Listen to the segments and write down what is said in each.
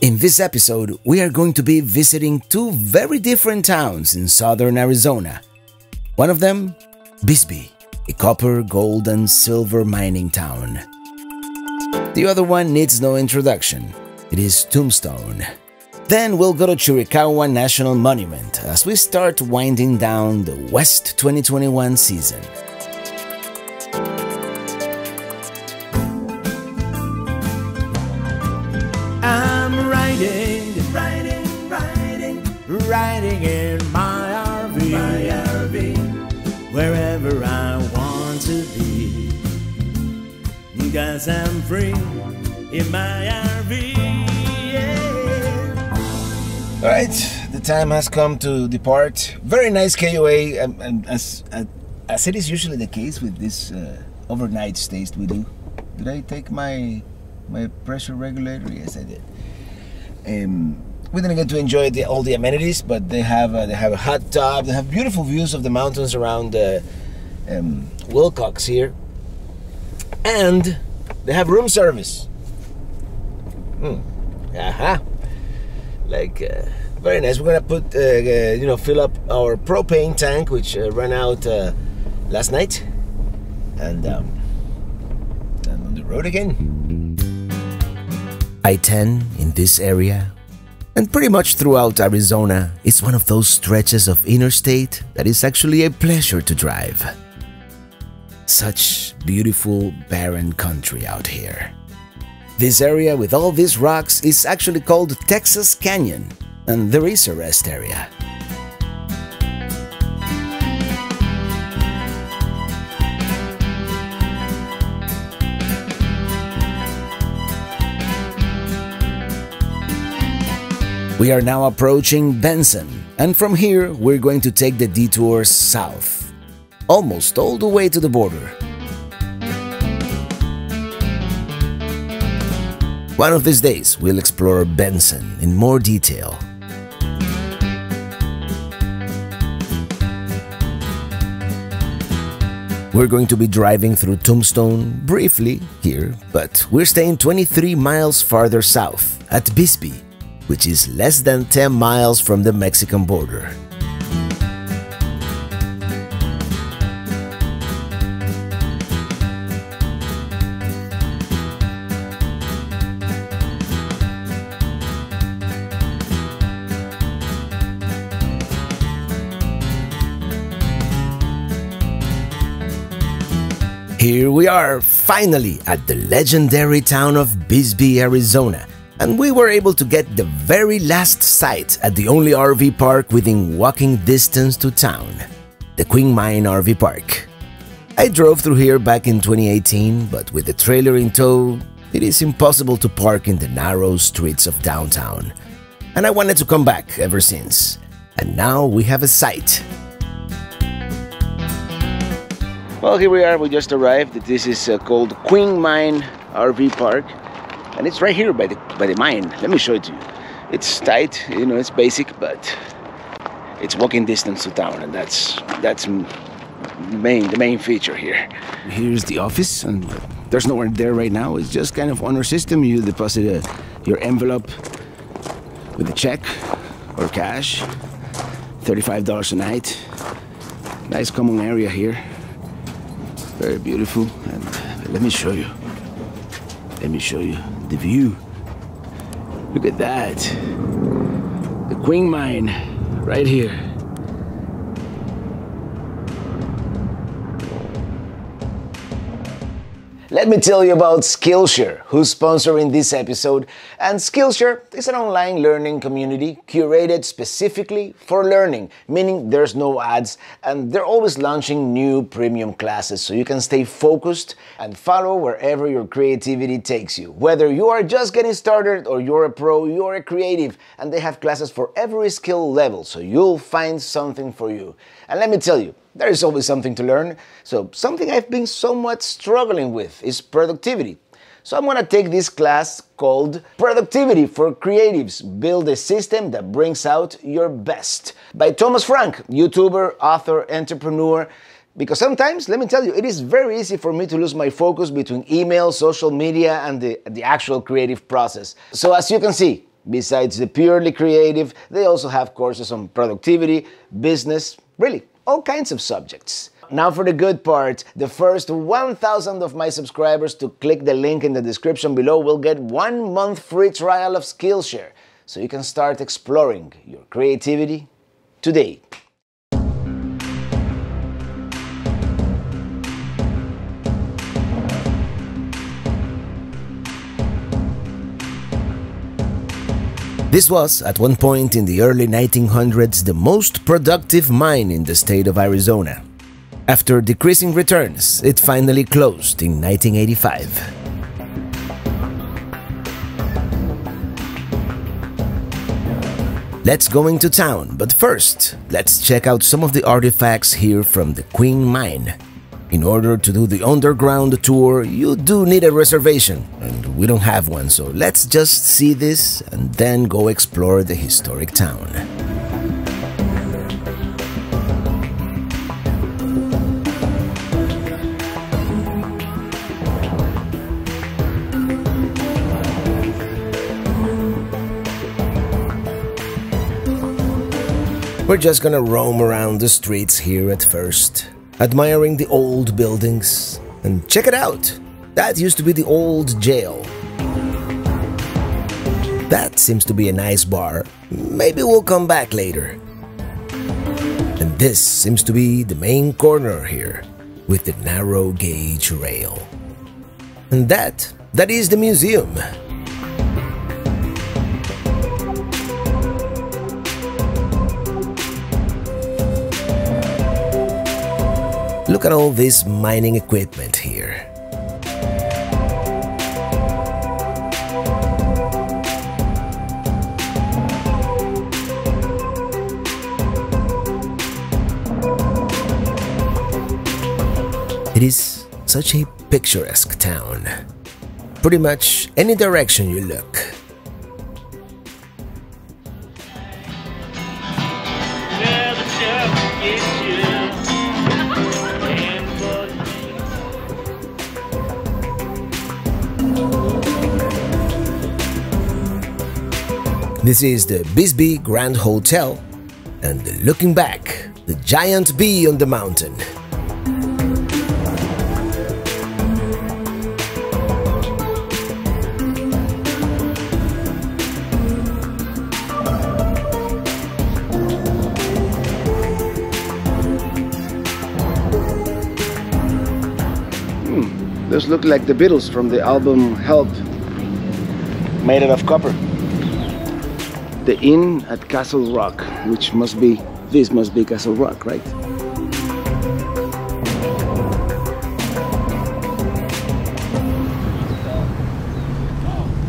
In this episode, we are going to be visiting two very different towns in southern Arizona. One of them, Bisbee, a copper, gold, and silver mining town. The other one needs no introduction. It is Tombstone. Then we'll go to Chiricahua National Monument as we start winding down the West 2021 season. I'm riding in my RV, wherever I want to be, 'cause I'm free in my RV, yeah. All right, the time has come to depart. Very nice KOA, and as it is usually the case with this overnight stays we do. Did I take my pressure regulator? Yes, I did. We didn't get to enjoy all the amenities, but they have a hot tub. They have beautiful views of the mountains around Wilcox here, and they have room service. Very nice. We're gonna put fill up our propane tank, which ran out last night, and on the road again. I-10 in this area, and pretty much throughout Arizona, is one of those stretches of interstate that is actually a pleasure to drive. Such beautiful, barren country out here. This area with all these rocks is actually called Texas Canyon, and there is a rest area. We are now approaching Benson, and from here we're going to take the detour south, almost all the way to the border. One of these days we'll explore Benson in more detail. We're going to be driving through Tombstone briefly here, but we're staying 23 miles farther south at Bisbee, which is less than 10 miles from the Mexican border. Here we are, finally, at the legendary town of Bisbee, Arizona. And we were able to get the very last sight at the only RV park within walking distance to town, the Queen Mine RV Park. I drove through here back in 2018, but with the trailer in tow, it is impossible to park in the narrow streets of downtown. And I wanted to come back ever since. And now we have a site. Well, here we are, we just arrived. This is called Queen Mine RV Park. And it's right here by the mine. Let me show it to you. It's tight, it's basic, but it's walking distance to town, and that's the main feature here. Here's the office, and there's no one there right now. It's just kind of on our system. You deposit your envelope with a check or cash, $35 a night. Nice common area here. Very beautiful, and let me show you. The view. Look at that. The Queen Mine right here. Let me tell you about Skillshare, who's sponsoring this episode. And Skillshare is an online learning community curated specifically for learning, meaning there's no ads, and they're always launching new premium classes so you can stay focused and follow wherever your creativity takes you. Whether you are just getting started or you're a pro, you're a creative, and they have classes for every skill level, so you'll find something for you. And let me tell you, there is always something to learn. So something I've been somewhat struggling with is productivity. So I'm going to take this class called Productivity for Creatives, Build a System that Brings Out Your Best, by Thomas Frank, YouTuber, author, entrepreneur. Because sometimes, let me tell you, it is very easy for me to lose my focus between email, social media, and the actual creative process. So as you can see, Besides the purely creative, they also have courses on productivity, business, really, all kinds of subjects. Now for the good part, the first 1,000 of my subscribers to click the link in the description below will get 1 month free trial of Skillshare, so you can start exploring your creativity today. This was, at one point in the early 1900s, the most productive mine in the state of Arizona. After decreasing returns, it finally closed in 1985. Let's go into town, but first, let's check out some of the artifacts here from the Queen Mine. In order to do the underground tour, you do need a reservation, and we don't have one, so let's just see this and then go explore the historic town. We're just gonna roam around the streets here at first, admiring the old buildings. And check it out! That used to be the old jail. That seems to be a nice bar. Maybe we'll come back later. And this seems to be the main corner here, with the narrow gauge rail. And that is the museum. Look at all this mining equipment here. It is such a picturesque town. Pretty much any direction you look. This is the Bisbee Grand Hotel, and looking back, the giant bee on the mountain. Those look like the Beatles from the album Help, made out of copper. The inn at Castle Rock, which must be, this must be Castle Rock, right?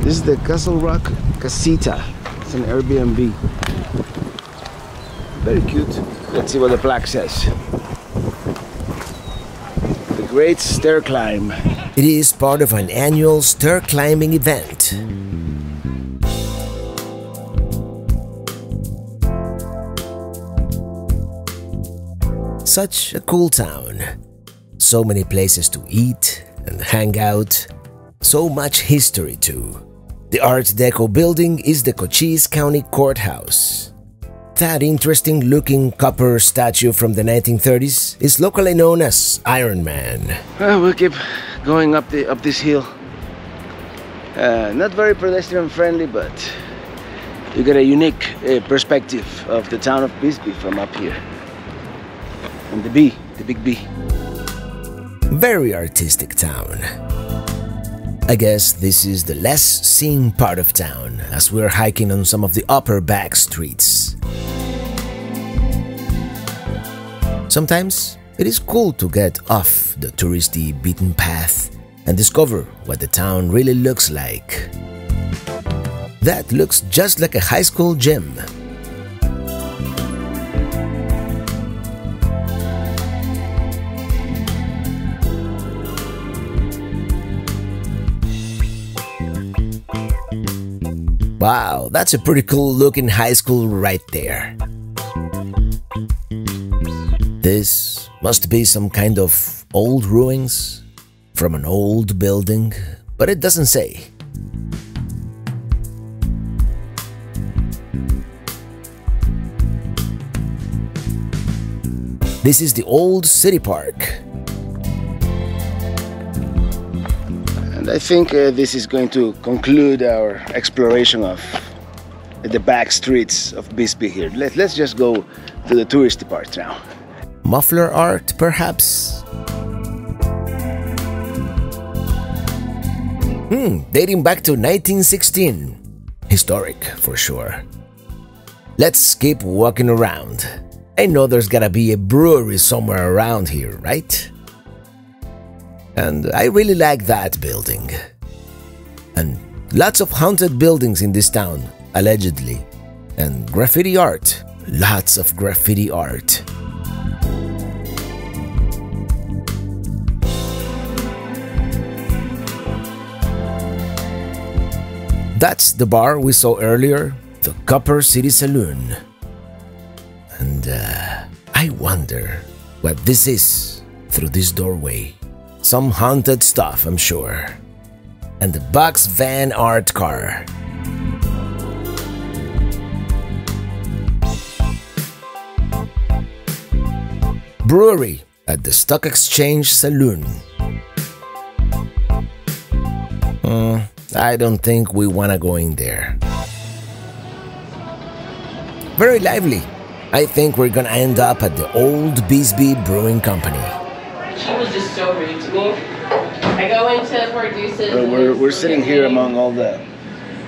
This is the Castle Rock Casita. It's an Airbnb. Very cute. Let's see what the plaque says. The Great Stair Climb. It is part of an annual stair climbing event. Such a cool town. So many places to eat and hang out. So much history too. The Art Deco building is the Cochise County Courthouse. That interesting looking copper statue from the 1930s is locally known as Iron Man. We'll keep going up this hill. Not very pedestrian friendly, but you get a unique perspective of the town of Bisbee from up here. And the big bee. Very artistic town. I guess this is the less seen part of town as we're hiking on some of the upper back streets. Sometimes it is cool to get off the touristy beaten path and discover what the town really looks like. That looks just like a high school gym. Wow, that's a pretty cool looking high school right there. This must be some kind of old ruins from an old building, but it doesn't say. This is the old city park. And I think this is going to conclude our exploration of the back streets of Bisbee here. Let's just go to the touristy part now. Muffler art, perhaps? Dating back to 1916. Historic, for sure. Let's keep walking around. I know there's gotta be a brewery somewhere around here, right? And I really like that building. And lots of haunted buildings in this town, allegedly. And graffiti art. Lots of graffiti art. That's the bar we saw earlier, the Copper City Saloon. And I wonder what this is through this doorway. Some haunted stuff, I'm sure. And the box van art car. Brewery at the Stock Exchange Saloon. I don't think we wanna go in there. Very lively. I think we're gonna end up at the old Bisbee Brewing Company. She was just so rude to me. I go into produces. We're sitting here among all the.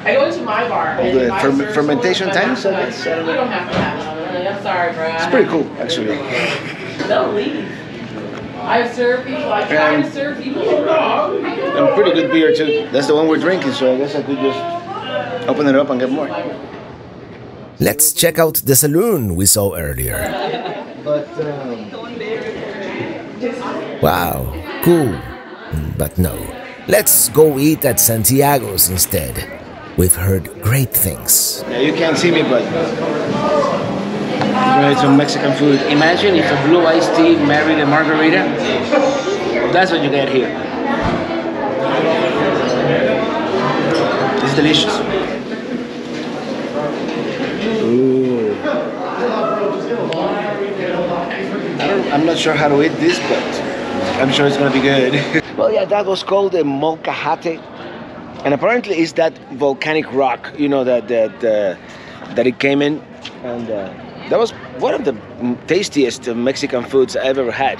I go into my bar. All the fermentation tanks. You don't have to have it. I'm sorry, bro. It's pretty cool, actually. Don't leave. I serve people. I try to serve people. And pretty good beer too. That's the one we're drinking, so I guess I could just open it up and get more. Let's check out the saloon we saw earlier. Wow, cool. But no, let's go eat at Santiago's instead. We've heard great things. Yeah, you can't see me, but right, some Mexican food. Imagine if a blue iced tea married a margarita. That's what you get here. It's delicious. Ooh. I'm not sure how to eat this, but I'm sure it's gonna be good. Well, yeah, that was called a molcajete, and apparently it's that volcanic rock, you know, that it came in, and that was one of the tastiest Mexican foods I've ever had,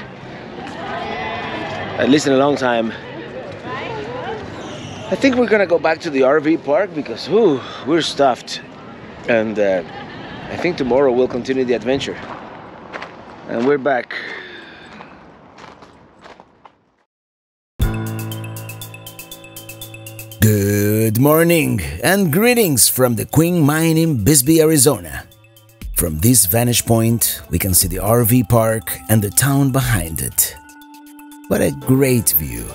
at least in a long time. I think we're gonna go back to the RV park because we're stuffed, and I think tomorrow we'll continue the adventure. And we're back. Good morning and greetings from the Queen Mine in Bisbee, Arizona. From this vantage point, we can see the RV park and the town behind it. What a great view.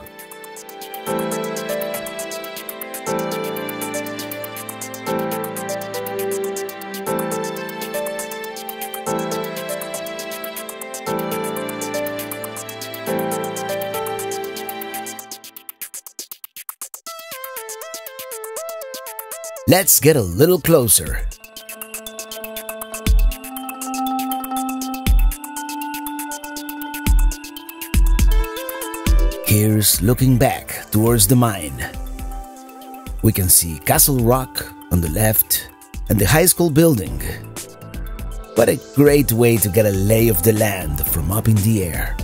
Let's get a little closer. Here's looking back towards the mine. We can see Castle Rock on the left and the high school building. What a great way to get a lay of the land from up in the air.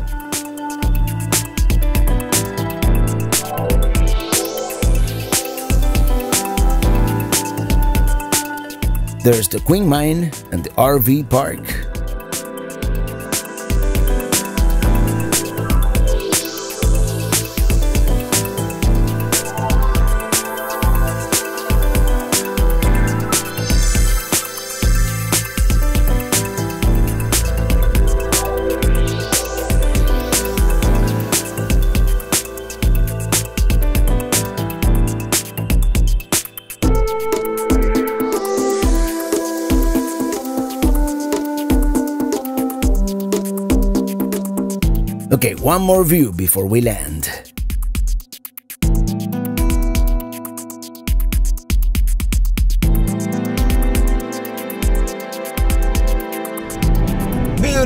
There's the Queen Mine and the RV park. Okay, one more view before we land.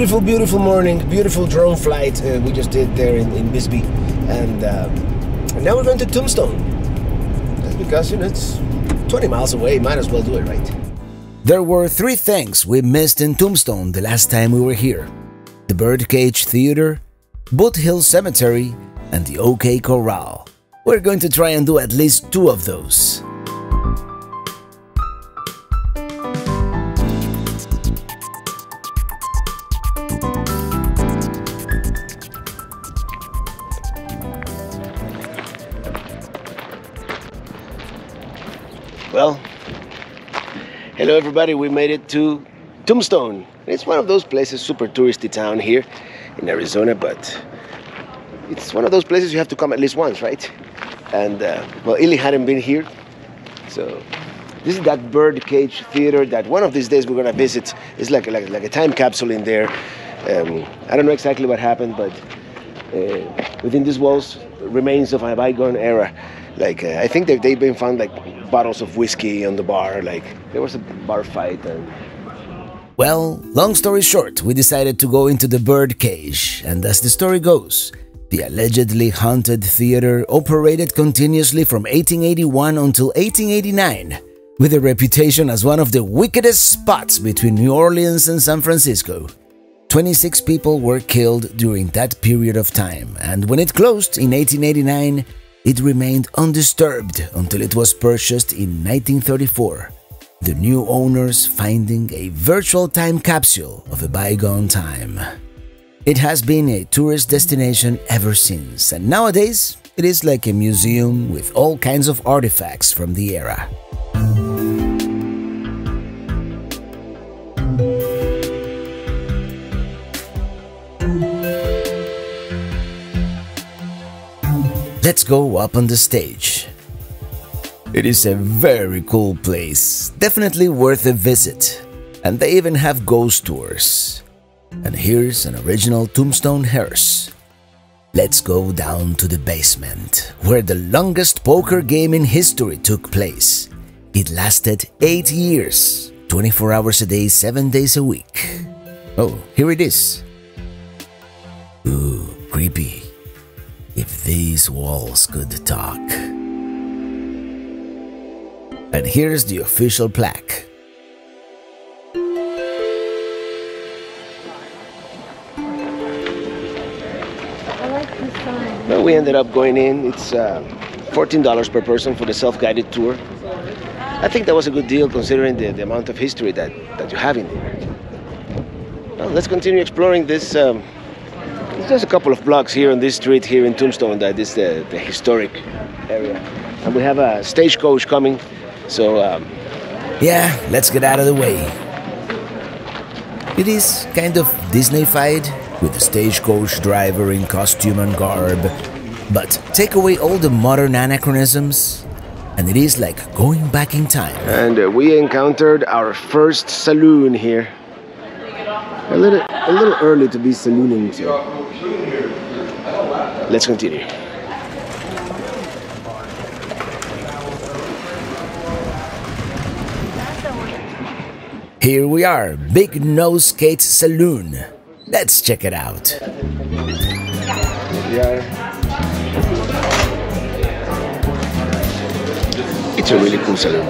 beautiful, beautiful morning, beautiful drone flight we just did there in Bisbee. And now we're going to Tombstone. That's because, you know, it's 20 miles away, might as well do it right. There were 3 things we missed in Tombstone the last time we were here. The Birdcage Theater, Boot Hill Cemetery, and the OK Corral. We're going to try and do at least 2 of those. Well, hello everybody, we made it to Tombstone. It's one of those places, super touristy town here in Arizona, but it's one of those places you have to come at least once, right? And well, Illy hadn't been here, so this is that Birdcage Theater that one of these days we're gonna visit. It's like a time capsule in there. I don't know exactly what happened, but within these walls, remains of a bygone era. Like I think that they've been found like bottles of whiskey on the bar. Like there was a bar fight. And well, long story short, we decided to go into the Birdcage, and as the story goes, the allegedly haunted theater operated continuously from 1881 until 1889, with a reputation as one of the wickedest spots between New Orleans and San Francisco. 26 people were killed during that period of time, and when it closed in 1889, it remained undisturbed until it was purchased in 1934, the new owners finding a virtual time capsule of a bygone time. It has been a tourist destination ever since, and nowadays it is like a museum with all kinds of artifacts from the era. Let's go up on the stage. It is a very cool place, definitely worth a visit, and they even have ghost tours. And here's an original Tombstone hearse. Let's go down to the basement, where the longest poker game in history took place. It lasted 8 years, 24 hours a day, 7 days a week. Oh, here it is. Ooh, creepy. If these walls could talk. And here's the official plaque. well, we ended up going in. It's $14 per person for the self-guided tour. I think that was a good deal considering the amount of history that you have in there. Well, let's continue exploring this. It's just a couple of blocks here on this street here in Tombstone that is the historic area. And we have a stagecoach coming, so... yeah, let's get out of the way. It is kind of Disney-fied, with the stagecoach driver in costume and garb. But take away all the modern anachronisms, and it is like going back in time. And we encountered our first saloon here. A little early to be salooning, so let's continue. Here we are, Big Nose Skate Saloon. Let's check it out. It's a really cool saloon.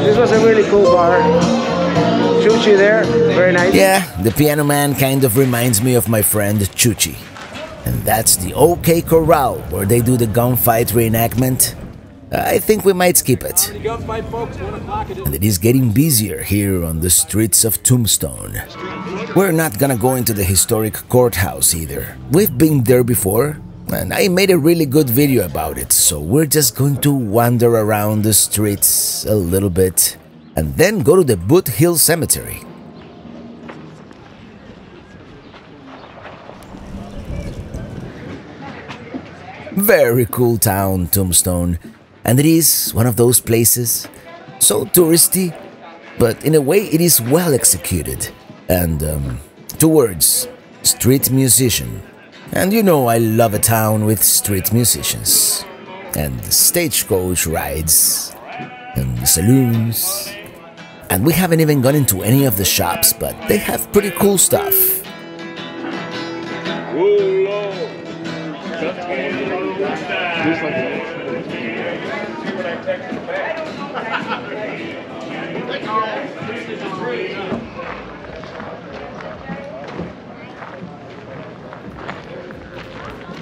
This was a really cool bar. Chuchi there, very nice. Yeah, the piano man kind of reminds me of my friend Chuchi. And that's the OK Corral, where they do the gunfight reenactment. I think we might skip it. And it is getting busier here on the streets of Tombstone. We're not gonna go into the historic courthouse either. We've been there before, and I made a really good video about it, so we're just going to wander around the streets a little bit and then go to the Boot Hill Cemetery. Very cool town, Tombstone, and it is one of those places, so touristy, but in a way it is well executed. And, 2 words, street musician. And you know I love a town with street musicians. And stagecoach rides, and saloons. And we haven't even gone into any of the shops, but they have pretty cool stuff.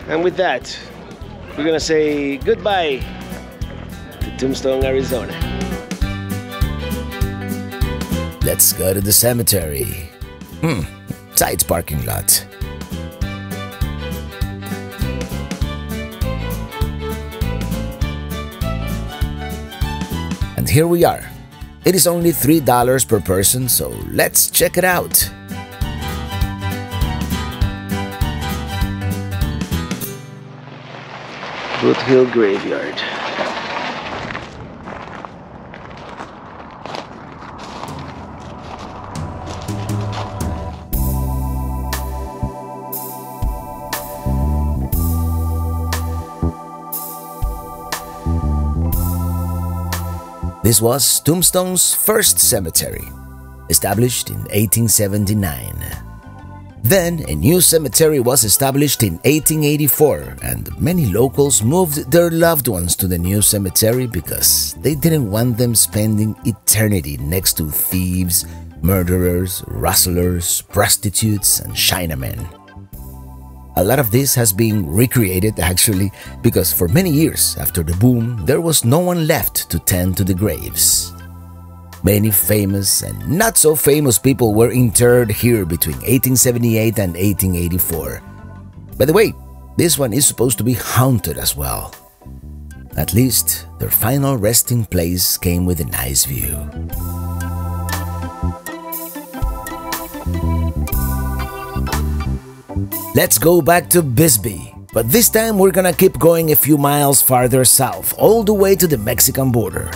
And with that, we're gonna say goodbye to Tombstone, Arizona. Let's go to the cemetery. Tight parking lot. And here we are. It is only $3 per person, so let's check it out. Boot Hill Graveyard. This was Tombstone's first cemetery, established in 1879. Then a new cemetery was established in 1884, and many locals moved their loved ones to the new cemetery because they didn't want them spending eternity next to thieves, murderers, rustlers, prostitutes, and Chinamen. A lot of this has been recreated actually because for many years after the boom, there was no one left to tend to the graves. Many famous and not so famous people were interred here between 1878 and 1884. By the way, this one is supposed to be haunted as well. At least, their final resting place came with a nice view. Let's go back to Bisbee, but this time we're gonna keep going a few miles farther south, all the way to the Mexican border.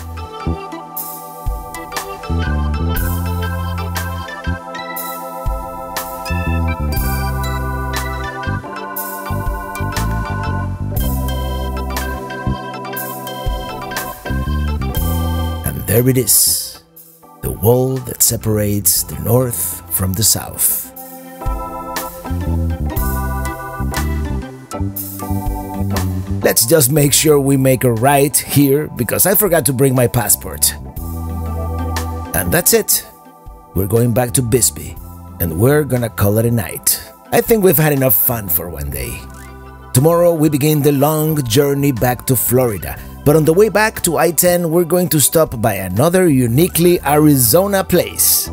There it is, the wall that separates the north from the south. Let's just make sure we make a right here because I forgot to bring my passport. And that's it. We're going back to Bisbee and we're gonna call it a night. I think we've had enough fun for one day. Tomorrow we begin the long journey back to Florida. But on the way back to I-10, we're going to stop by another uniquely Arizona place.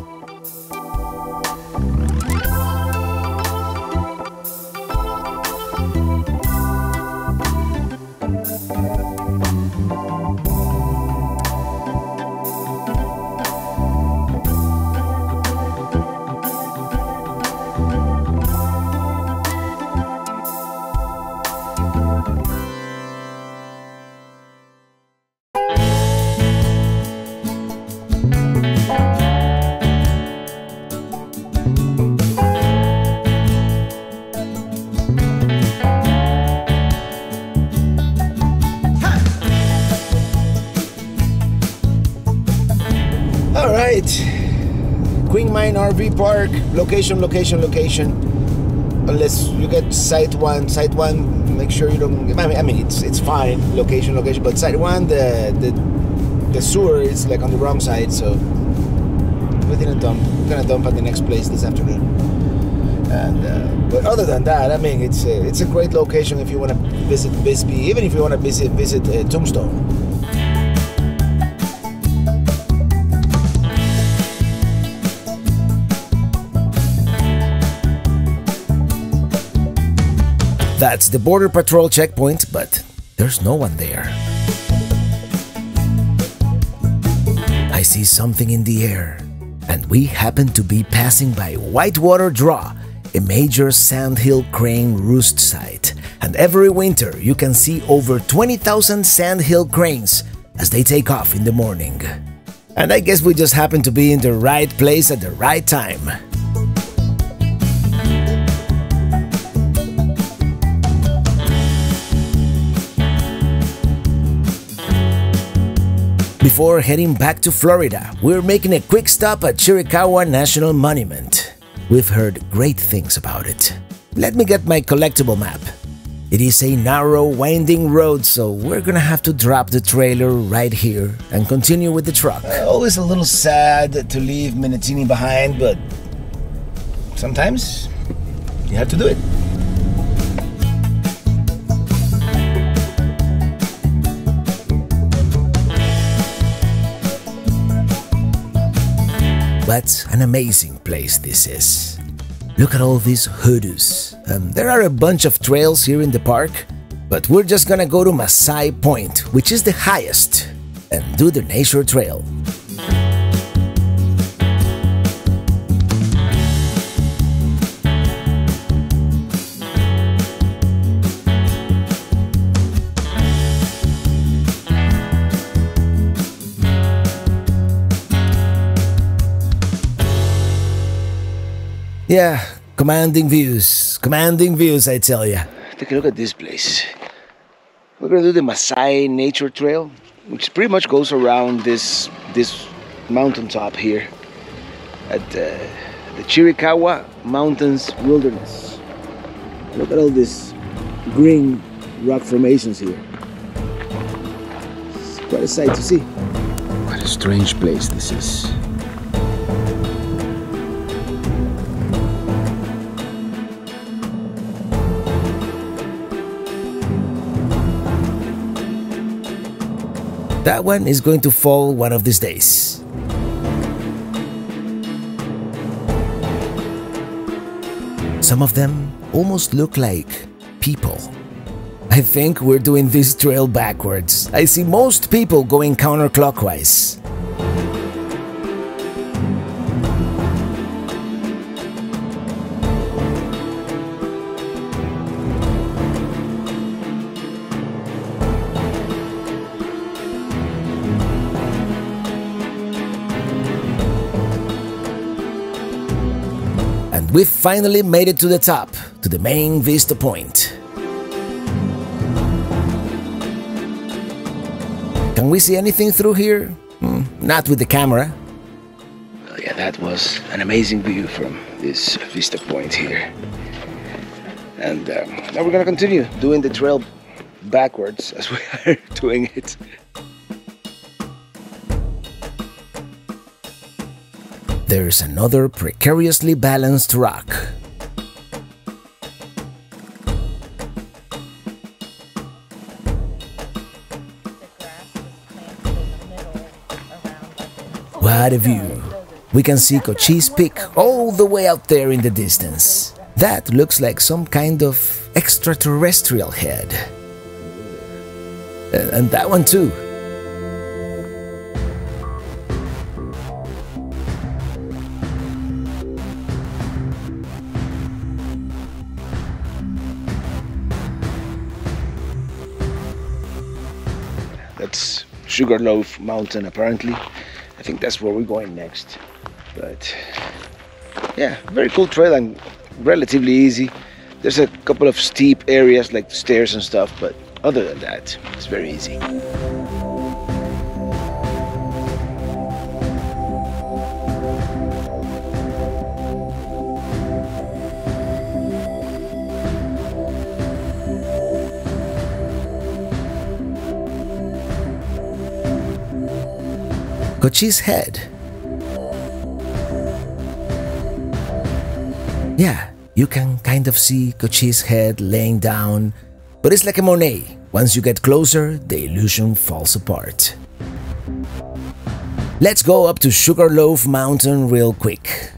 Queen Mine RV Park, location. Unless you get site one, make sure you don't. I mean, it's fine, location. But site one, the sewer is like on the wrong side, so we didn't dump. We're gonna dump at the next place this afternoon. And but other than that, I mean, it's a great location if you want to visit Bisbee, even if you want to visit Tombstone. That's the Border Patrol checkpoint, but there's no one there. I see something in the air, and we happen to be passing by Whitewater Draw, a major sandhill crane roost site, and every winter you can see over 20,000 sandhill cranes as they take off in the morning. And I guess we just happen to be in the right place at the right time. Before heading back to Florida, we're making a quick stop at Chiricahua National Monument. We've heard great things about it. Let me get my collectible map. It is a narrow, winding road, so we're gonna have to drop the trailer right here and continue with the truck. Always a little sad to leave Minitini behind, but sometimes you have to do it. What an amazing place this is. Look at all these hoodoos. There are a bunch of trails here in the park, but we're just gonna go to Masai Point, which is the highest, and do the nature trail. Yeah, commanding views, I tell ya. Take a look at this place. We're gonna do the Masai Nature Trail, which pretty much goes around this mountaintop here at the Chiricahua Mountains Wilderness. Look at all these green rock formations here. It's quite a sight to see. What a strange place this is. That one is going to fall one of these days. Some of them almost look like people. I think we're doing this trail backwards. I see most people going counterclockwise. We've finally made it to the top, to the main vista point. Can we see anything through here? Not with the camera. Well, yeah, that was an amazing view from this vista point here. And now we're gonna continue doing the trail backwards as we are doing it. There's another precariously balanced rock. What a view! We can see Cochise Peak all the way out there in the distance. That looks like some kind of extraterrestrial head. And that one too. That's Sugarloaf Mountain, apparently. I think that's where we're going next. But yeah, very cool trail and relatively easy. There's a couple of steep areas like stairs and stuff, but other than that, it's very easy. Cochise Head. Yeah, you can kind of see Cochise Head laying down, but it's like a Monet. Once you get closer, the illusion falls apart. Let's go up to Sugarloaf Mountain real quick.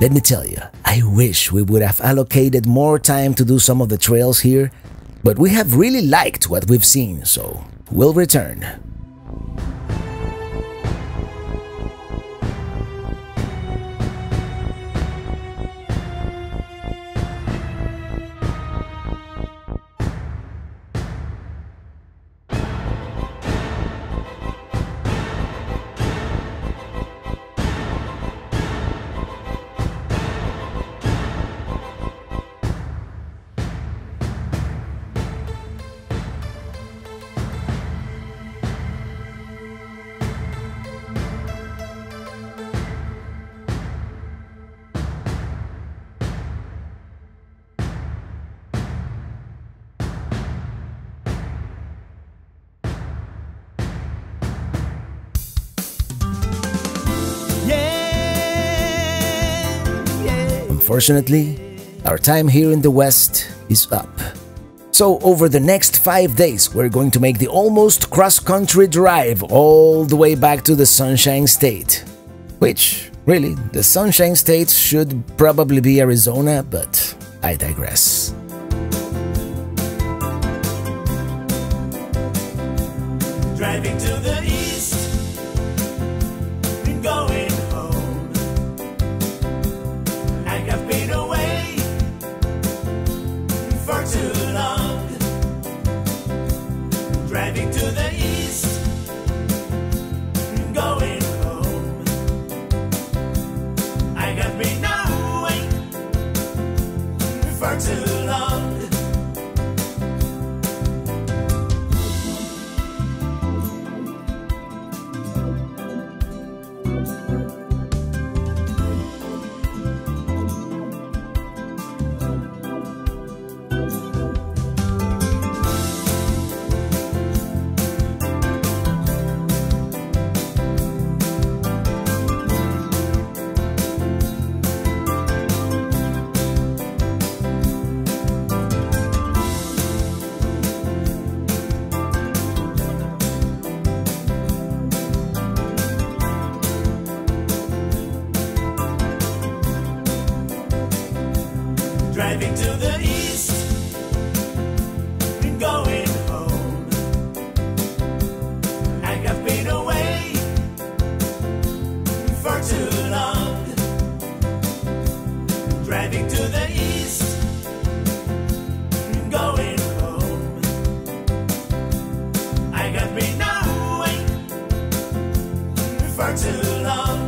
Let me tell you, I wish we would have allocated more time to do some of the trails here, but we have really liked what we've seen, so we'll return. Unfortunately, our time here in the West is up. So over the next 5 days, we're going to make the almost cross-country drive all the way back to the Sunshine State. Which, really, the Sunshine State should probably be Arizona, but I digress. Driving to the east and going home. I have been away for too long. Driving to the east and going home. I have been away for too long. Driving to the east and going home. I have been away for too long. Driving to the east and going home. I have been away for too long.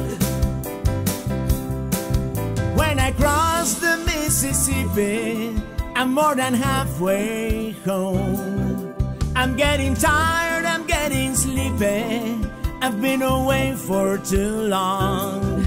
When I cross the Mississippi, I'm more than halfway home. I'm getting tired, I'm getting sleepy. I've been away for too long.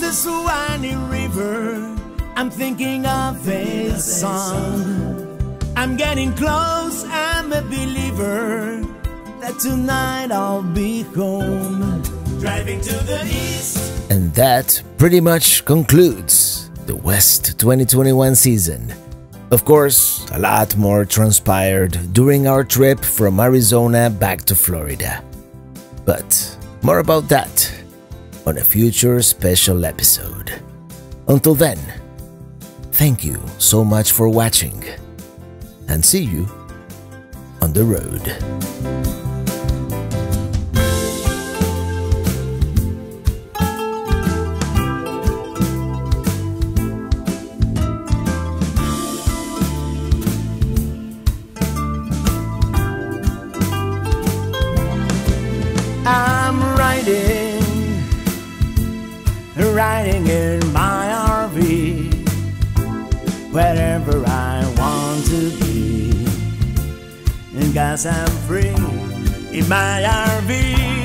The Suwannee River, I'm thinking of a song. I'm getting close, I'm a believer that tonight I'll be home. Driving to the east. And that pretty much concludes the West 2021 season. Of course, a lot more transpired during our trip from Arizona back to Florida. But more about that on a future special episode. Until then, thank you so much for watching, and see you on the road. I'm riding in my RV, wherever I want to be, and 'cause I'm free in my RV.